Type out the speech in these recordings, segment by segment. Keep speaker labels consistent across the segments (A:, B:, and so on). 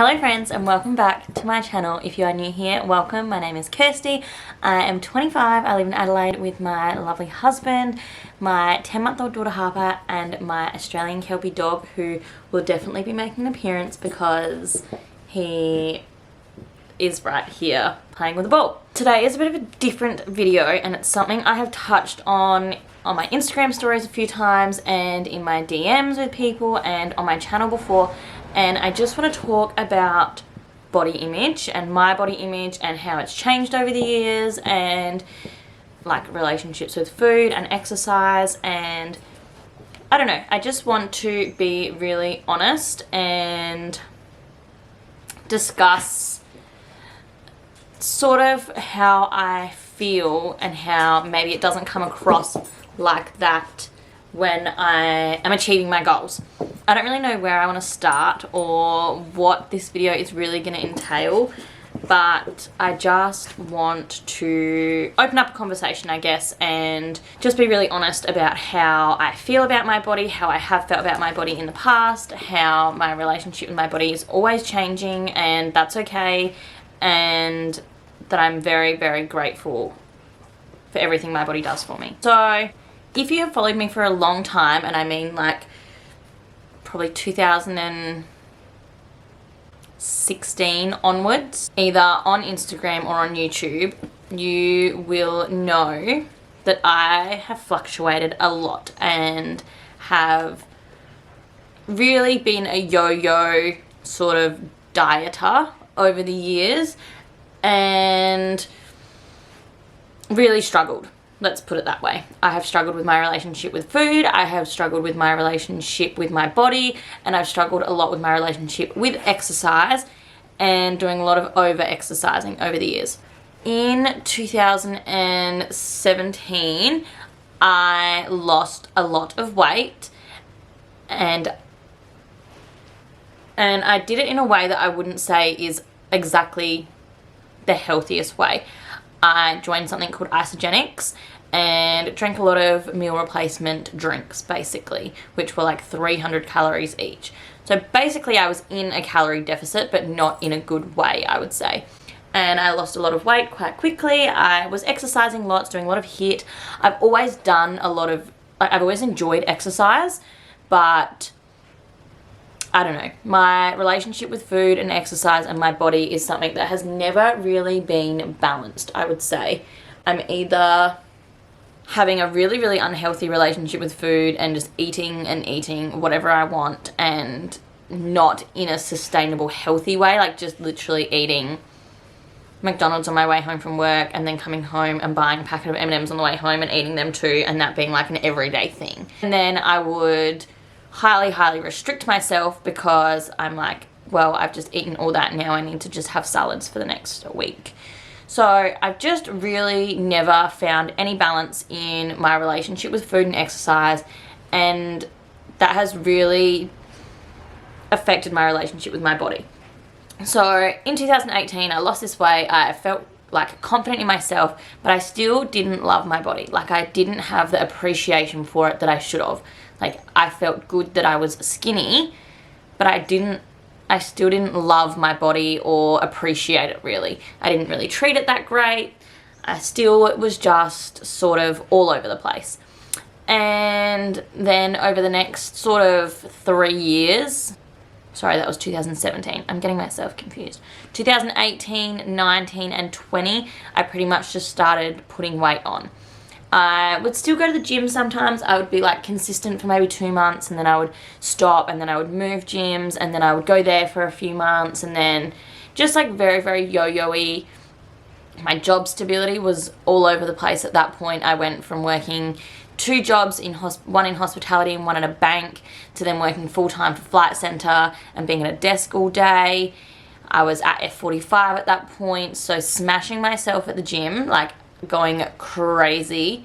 A: Hello friends and welcome back to my channel. If you are new here, welcome. My name is Kirsty. I am 25. I live in Adelaide with my lovely husband, my 10-month-old daughter Harper, and my Australian Kelpie dog, who will definitely be making an appearance because he is right here playing with a ball. Today is a bit of a different video and it's something I have touched on my Instagram stories a few times and in my DMs with people and on my channel before. And I just want to talk about body image and my body image and how it's changed over the years, and like relationships with food and exercise, and I don't know, I just want to be really honest and discuss sort of how I feel and how maybe it doesn't come across like that when I am achieving my goals. I don't really know where I want to start or what this video is really going to entail, but I just want to open up a conversation, I guess, and just be really honest about how I feel about my body, how I have felt about my body in the past, how my relationship with my body is always changing, and that's okay, and that I'm very, very grateful for everything my body does for me. So if you have followed me for a long time, and I mean like probably 2016 onwards, either on Instagram or on YouTube, you will know that I have fluctuated a lot and have really been a yo-yo sort of dieter over the years and really struggled. Let's put it that way. I have struggled with my relationship with food, I have struggled with my relationship with my body, and I've struggled a lot with my relationship with exercise and doing a lot of over-exercising over the years. In 2017, I lost a lot of weight, and I did it in a way that I wouldn't say is exactly the healthiest way. I joined something called Isogenics and drank a lot of meal replacement drinks, basically, which were like 300 calories each. So basically I was in a calorie deficit, but not in a good way, I would say. And I lost a lot of weight quite quickly. I was exercising lots, doing a lot of HIIT. I've always done a lot of, I've always enjoyed exercise, but I don't know, my relationship with food and exercise and my body is something that has never really been balanced, I would say. I'm either having a really, really unhealthy relationship with food and just eating and eating whatever I want and not in a sustainable, healthy way, like just literally eating McDonald's on my way home from work and then coming home and buying a packet of M&Ms on the way home and eating them too, and that being like an everyday thing. And then I would highly restrict myself because I'm like, well, I've just eaten all that, now I need to just have salads for the next week. So I've just really never found any balance in my relationship with food and exercise, and that has really affected my relationship with my body. So in 2018 I lost this weight. I felt like confident in myself, but I still didn't love my body. Like I didn't have the appreciation for it that I should have. Like I felt good that I was skinny, but I still didn't love my body or appreciate it really. I didn't really treat it that great. It was just sort of all over the place. And then over the next sort of 3 years, sorry, that was 2017. I'm getting myself confused. 2018, 19, and 20, I pretty much just started putting weight on. I would still go to the gym sometimes. I would be like consistent for maybe 2 months and then I would stop, and then I would move gyms, and then I would go there for a few months, and then just like very, very yo-yo-y. My job stability was all over the place at that point. I went from working 2 jobs, one in hospitality and one at a bank, to then working full-time for Flight Centre and being at a desk all day. I was at F45 at that point, so smashing myself at the gym, like going crazy,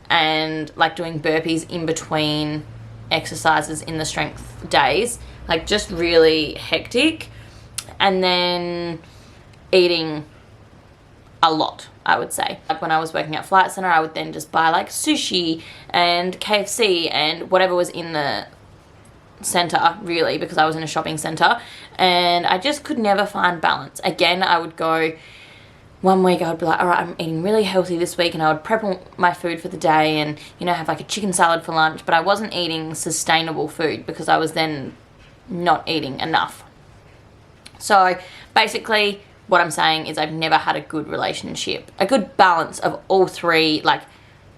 A: and like doing burpees in between exercises in the strength days, like just really hectic. And then eating a lot, I would say. Like when I was working at Flight Centre, I would then just buy like sushi and KFC and whatever was in the centre really, because I was in a shopping centre, and I just could never find balance. Again, I would go one week, I would be like, all right, I'm eating really healthy this week, and I would prep all my food for the day and, you know, have like a chicken salad for lunch, but I wasn't eating sustainable food because I was then not eating enough. So basically what I'm saying is I've never had a good relationship. A good balance of all three, like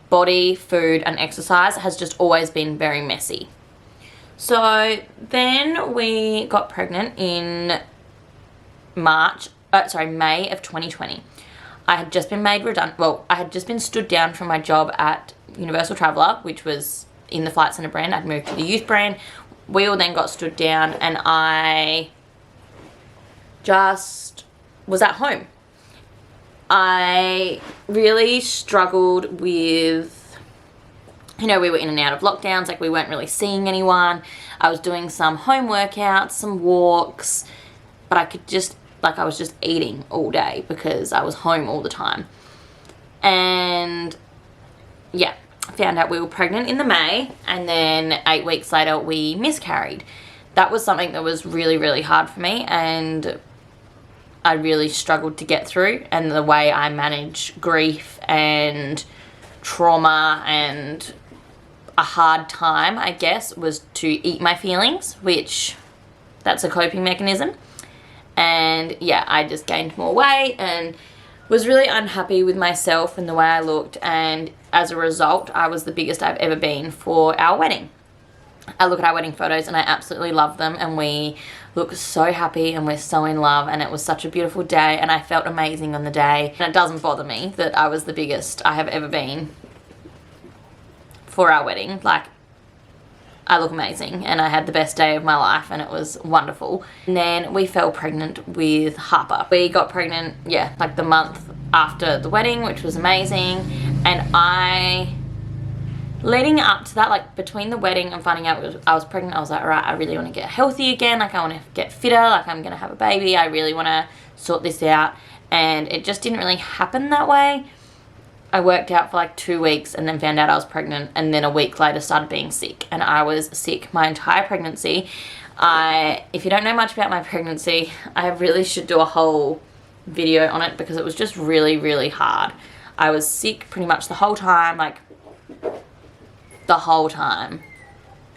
A: body, food, and exercise, has just always been very messy. So then we got pregnant in May of 2020. I had just been made redundant. Well, I had just been stood down from my job at Universal Traveller, which was in the Flight Centre brand. I'd moved to the youth brand. We all then got stood down, and I just was at home. I really struggled with, you know, we were in and out of lockdowns, like we weren't really seeing anyone. I was doing some home workouts, some walks, but I could just, like, I was just eating all day because I was home all the time. And yeah, I found out we were pregnant in the May, and then 8 weeks later we miscarried. That was something that was really, really hard for me, and I really struggled to get through. And the way I manage grief and trauma and a hard time, I guess, was to eat my feelings, which that's a coping mechanism. And yeah, I just gained more weight and was really unhappy with myself and the way I looked, and as a result I was the biggest I've ever been for our wedding. I look at our wedding photos and I absolutely love them, and we look so happy and we're so in love, and it was such a beautiful day and I felt amazing on the day. And it doesn't bother me that I was the biggest I have ever been for our wedding. Like, I look amazing and I had the best day of my life and it was wonderful. And then we fell pregnant with Harper. We got pregnant, yeah, like the month after the wedding, which was amazing. And leading up to that, like between the wedding and finding out I was pregnant, I was like, all right, I really want to get healthy again. Like, I want to get fitter. Like, I'm going to have a baby. I really want to sort this out. And it just didn't really happen that way. I worked out for like 2 weeks and then found out I was pregnant, and then a week later started being sick, and I was sick my entire pregnancy. If you don't know much about my pregnancy, I really should do a whole video on it because it was just really, really hard. I was sick pretty much the whole time, like the whole time.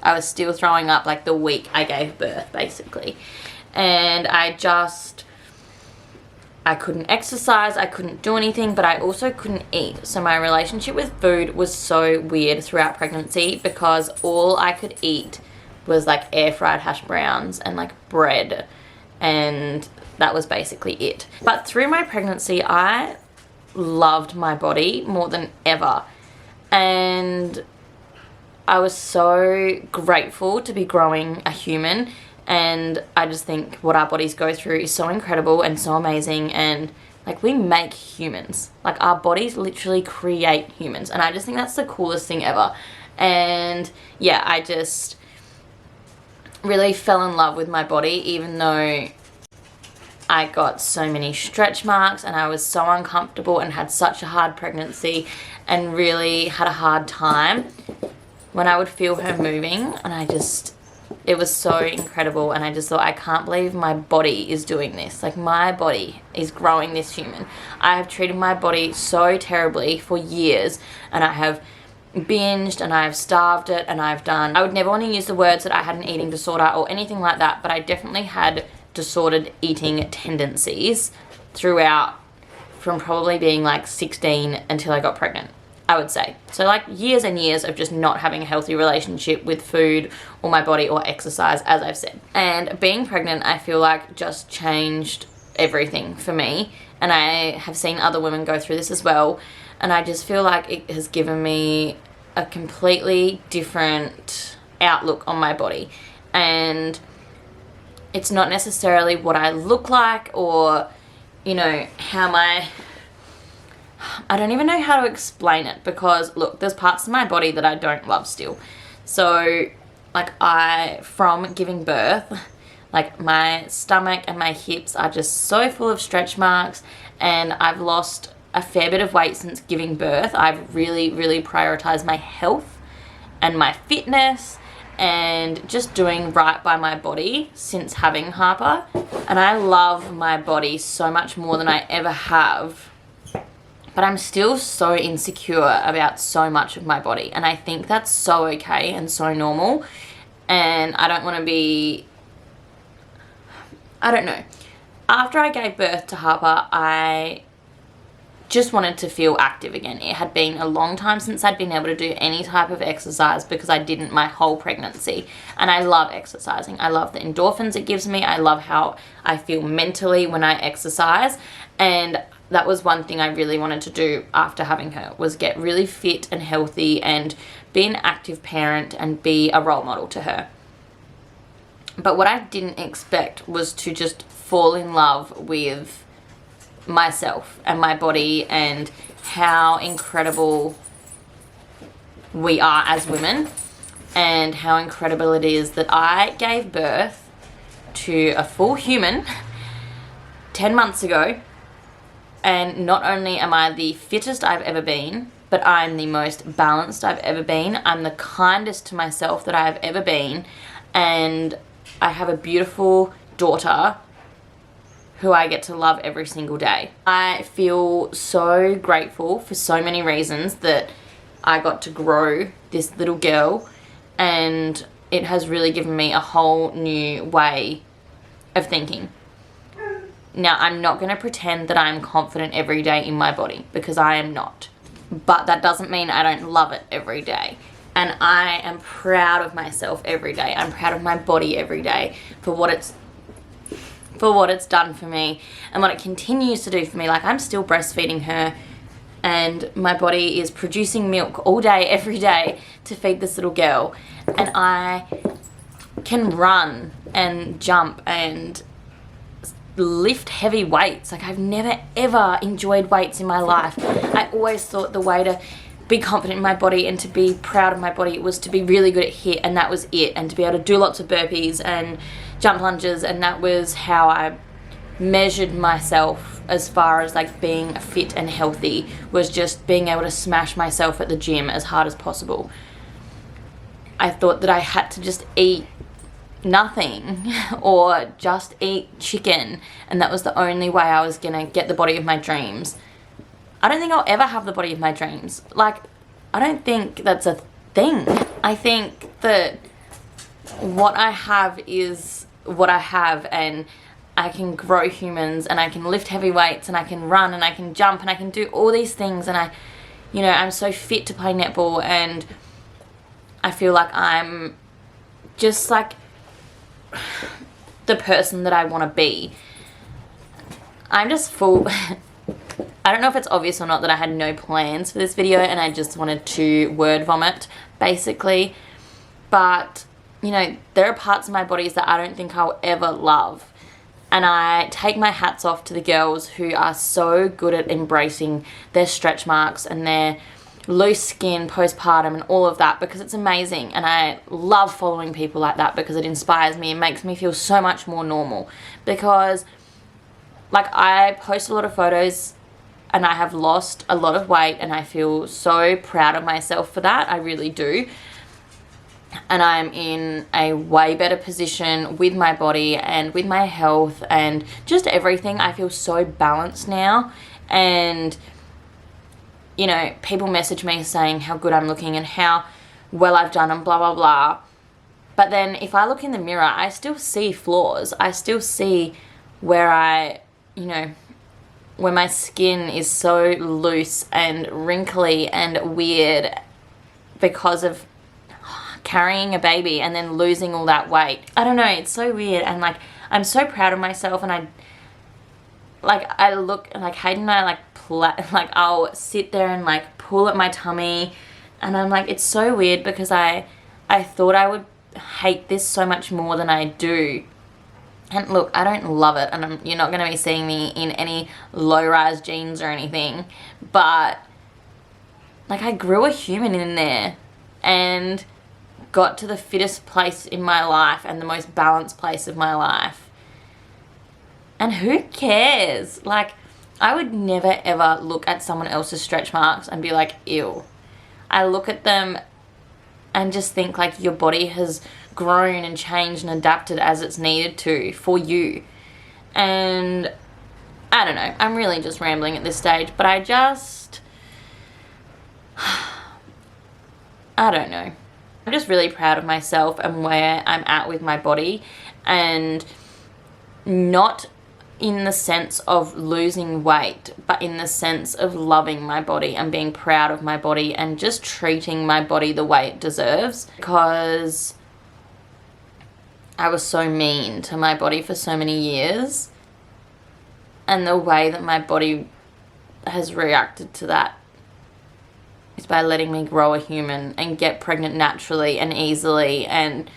A: I was still throwing up like the week I gave birth, basically. And I couldn't exercise, I couldn't do anything, but I also couldn't eat. So my relationship with food was so weird throughout pregnancy because all I could eat was like air fried hash browns and like bread, and that was basically it. But through my pregnancy, I loved my body more than ever, and I was so grateful to be growing a human. And I just think what our bodies go through is so incredible and so amazing, and like, we make humans. Like, our bodies literally create humans, and I just think that's the coolest thing ever. And yeah, I just really fell in love with my body, even though I got so many stretch marks and I was so uncomfortable and had such a hard pregnancy and really had a hard time when I would feel her moving, and it was so incredible. And I just thought, I can't believe my body is doing this. Like, my body is growing this human. I have treated my body so terribly for years, and I have binged and I have starved it, and I would never want to use the words that I had an eating disorder or anything like that, but I definitely had disordered eating tendencies throughout, from probably being like 16 until I got pregnant, I would say. So like years and years of just not having a healthy relationship with food or my body or exercise, as I've said. And being pregnant, I feel like, just changed everything for me. And I have seen other women go through this as well. And I just feel like it has given me a completely different outlook on my body. And it's not necessarily what I look like or, you know, I don't even know how to explain it, because look, there's parts of my body that I don't love still. So like, from giving birth, like my stomach and my hips are just so full of stretch marks, and I've lost a fair bit of weight since giving birth. I've really, really prioritized my health and my fitness and just doing right by my body since having Harper. And I love my body so much more than I ever have. But I'm still so insecure about so much of my body. And I think that's so okay and so normal. And I don't want to be... I don't know. After I gave birth to Harper, I just wanted to feel active again. It had been a long time since I'd been able to do any type of exercise because I didn't my whole pregnancy. And I love exercising. I love the endorphins it gives me. I love how I feel mentally when I exercise. And that was one thing I really wanted to do after having her, was get really fit and healthy and be an active parent and be a role model to her. But what I didn't expect was to just fall in love with myself and my body and how incredible we are as women, and how incredible it is that I gave birth to a full human 10 months ago. And not only am I the fittest I've ever been, but I'm the most balanced I've ever been. I'm the kindest to myself that I have ever been. And I have a beautiful daughter who I get to love every single day. I feel so grateful for so many reasons that I got to grow this little girl, and it has really given me a whole new way of thinking. Now, I'm not going to pretend that I'm confident every day in my body, because I am not. But that doesn't mean I don't love it every day. And I am proud of myself every day. I'm proud of my body every day for what it's done for me and what it continues to do for me. Like, I'm still breastfeeding her, and my body is producing milk all day, every day to feed this little girl. And I can run and jump and lift heavy weights. Like, I've never ever enjoyed weights in my life. I always thought the way to be confident in my body and to be proud of my body was to be really good at HIIT, and that was it, and to be able to do lots of burpees and jump lunges, and that was how I measured myself as far as like being fit and healthy, was just being able to smash myself at the gym as hard as possible. I thought that I had to just eat nothing or just eat chicken, and that was the only way I was gonna get the body of my dreams. I don't think I'll ever have the body of my dreams. Like, I don't think that's a thing. I think that what I have is what I have, and I can grow humans, and I can lift heavy weights, and I can run, and I can jump, and I can do all these things, and I'm so fit to play netball, and I feel like I'm just like the person that I want to be. I'm just full. I don't know if it's obvious or not that I had no plans for this video, and I just wanted to word vomit, basically. But, there are parts of my bodies that I don't think I'll ever love. And I take my hats off to the girls who are so good at embracing their stretch marks and their loose skin postpartum and all of that, because it's amazing. And I love following people like that because it inspires me and makes me feel so much more normal. Because, like, I post a lot of photos and I have lost a lot of weight, and I feel so proud of myself for that. I really do. And I'm in a way better position with my body and with my health and just everything. I feel so balanced now. And, people message me saying how good I'm looking and how well I've done and blah, blah, blah. But then if I look in the mirror, I still see flaws. I still see where where my skin is so loose and wrinkly and weird because of carrying a baby and then losing all that weight. I don't know, it's so weird. And like, I'm so proud of myself, and I look like Hayden and I I'll sit there and like pull at my tummy, and I'm like, it's so weird because I thought I would hate this so much more than I do. And look, I don't love it, and you're not going to be seeing me in any low-rise jeans or anything, but like, I grew a human in there and got to the fittest place in my life and the most balanced place of my life. And who cares? Like, I would never ever look at someone else's stretch marks and be like, ew. I look at them and just think like your body has grown and changed and adapted as it's needed to for you. And I don't know, I'm really just rambling at this stage, but I don't know. I'm just really proud of myself and where I'm at with my body, and not in the sense of losing weight, but in the sense of loving my body and being proud of my body and just treating my body the way it deserves, because I was so mean to my body for so many years, and the way that my body has reacted to that is by letting me grow a human and get pregnant naturally and easily, and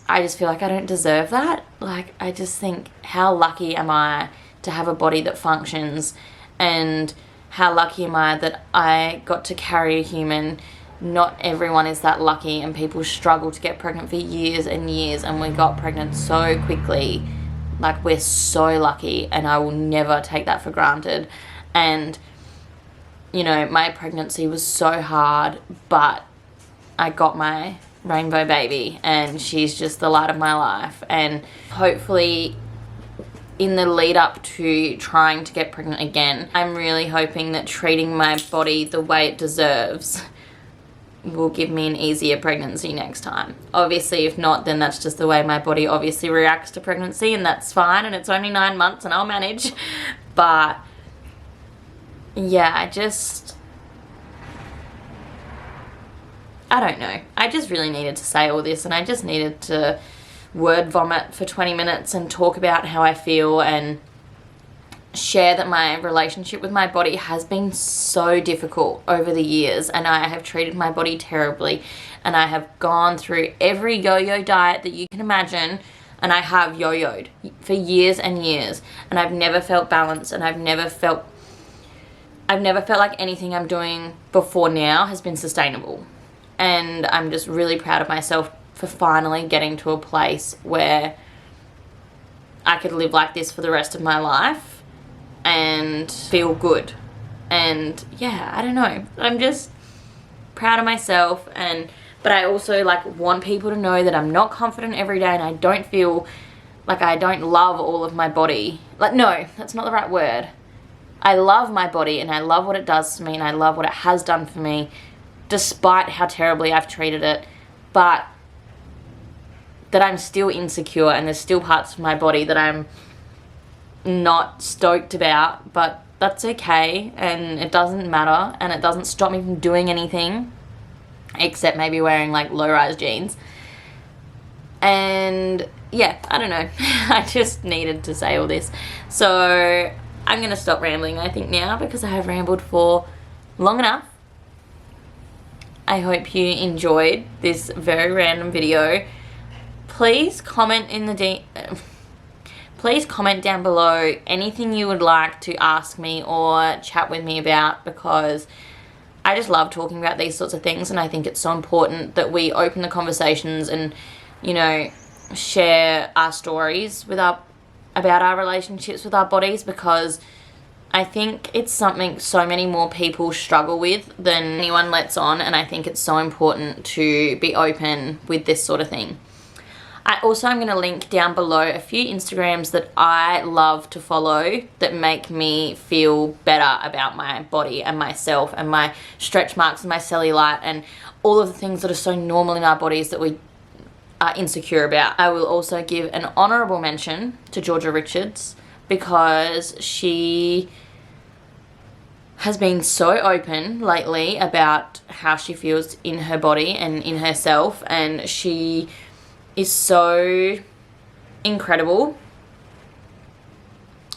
A: I just feel like I don't deserve that. Like, I just think, how lucky am I to have a body that functions, and how lucky am I that I got to carry a human. Not everyone is that lucky, and people struggle to get pregnant for years and years, and we got pregnant so quickly. Like, we're so lucky, and I will never take that for granted. And, you know, my pregnancy was so hard, but I got my rainbow baby, and she's just the light of my life. And hopefully in the lead up to trying to get pregnant again, I'm really hoping that treating my body the way it deserves will give me an easier pregnancy next time. Obviously, if not, then that's just the way my body obviously reacts to pregnancy, and that's fine, and it's only 9 months and I'll manage. But yeah, I don't know. I just really needed to say all this, and I just needed to word vomit for 20 minutes and talk about how I feel, and share that my relationship with my body has been so difficult over the years, and I have treated my body terribly, and I have gone through every yo-yo diet that you can imagine, and I have yo-yoed for years and years, and I've never felt balanced, and I've never felt like anything I'm doing before now has been sustainable. And I'm just really proud of myself for finally getting to a place where I could live like this for the rest of my life and feel good. And yeah, I don't know. I'm just proud of myself, but I also like want people to know that I'm not confident every day, and I don't feel like I don't love all of my body. Like, no, that's not the right word. I love my body, and I love what it does to me, and I love what it has done for me, despite how terribly I've treated it. But that I'm still insecure, and there's still parts of my body that I'm not stoked about, but that's okay, and it doesn't matter, and it doesn't stop me from doing anything except maybe wearing like low-rise jeans. And yeah, I don't know. I just needed to say all this. So I'm gonna stop rambling, I think, now, because I have rambled for long enough. I hope you enjoyed this very random video. Please comment please comment down below anything you would like to ask me or chat with me about, because I just love talking about these sorts of things, and I think it's so important that we open the conversations and, you know, share our stories about our relationships with our bodies, because I think it's something so many more people struggle with than anyone lets on, and I think it's so important to be open with this sort of thing. I also am going to link down below a few Instagrams that I love to follow that make me feel better about my body and myself and my stretch marks and my cellulite and all of the things that are so normal in our bodies that we are insecure about. I will also give an honourable mention to Georgia Richards, because she has been so open lately about how she feels in her body and in herself, and she is so incredible.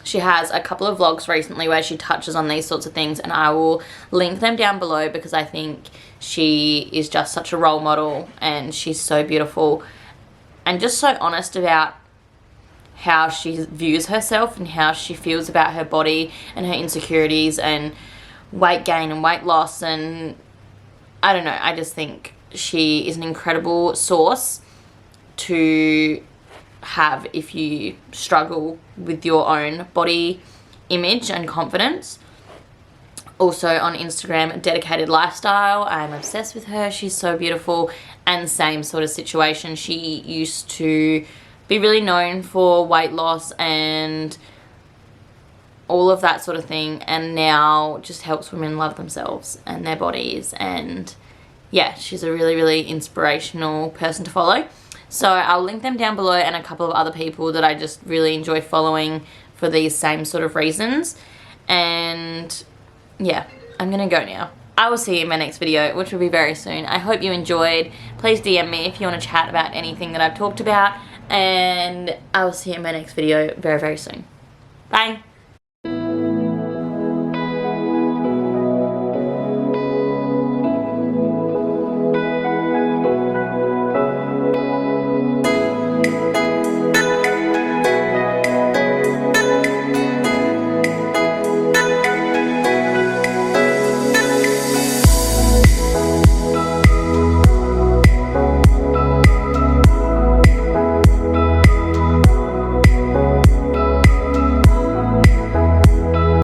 A: She has a couple of vlogs recently where she touches on these sorts of things, and I will link them down below, because I think she is just such a role model, and she's so beautiful and just so honest about how she views herself and how she feels about her body and her insecurities and weight gain and weight loss. And I don't know, I just think she is an incredible source to have if you struggle with your own body image and confidence. Also on Instagram, Dedicated Lifestyle. I'm obsessed with her. She's so beautiful. And same sort of situation. She used to be really known for weight loss and all of that sort of thing, and now just helps women love themselves and their bodies. And yeah, she's a really, really inspirational person to follow. So I'll link them down below, and a couple of other people that I just really enjoy following for these same sort of reasons. And yeah, I'm gonna go now. I will see you in my next video, which will be very soon. I hope you enjoyed. Please DM me if you want to chat about anything that I've talked about, and I will see you in my next video very, very soon. Bye.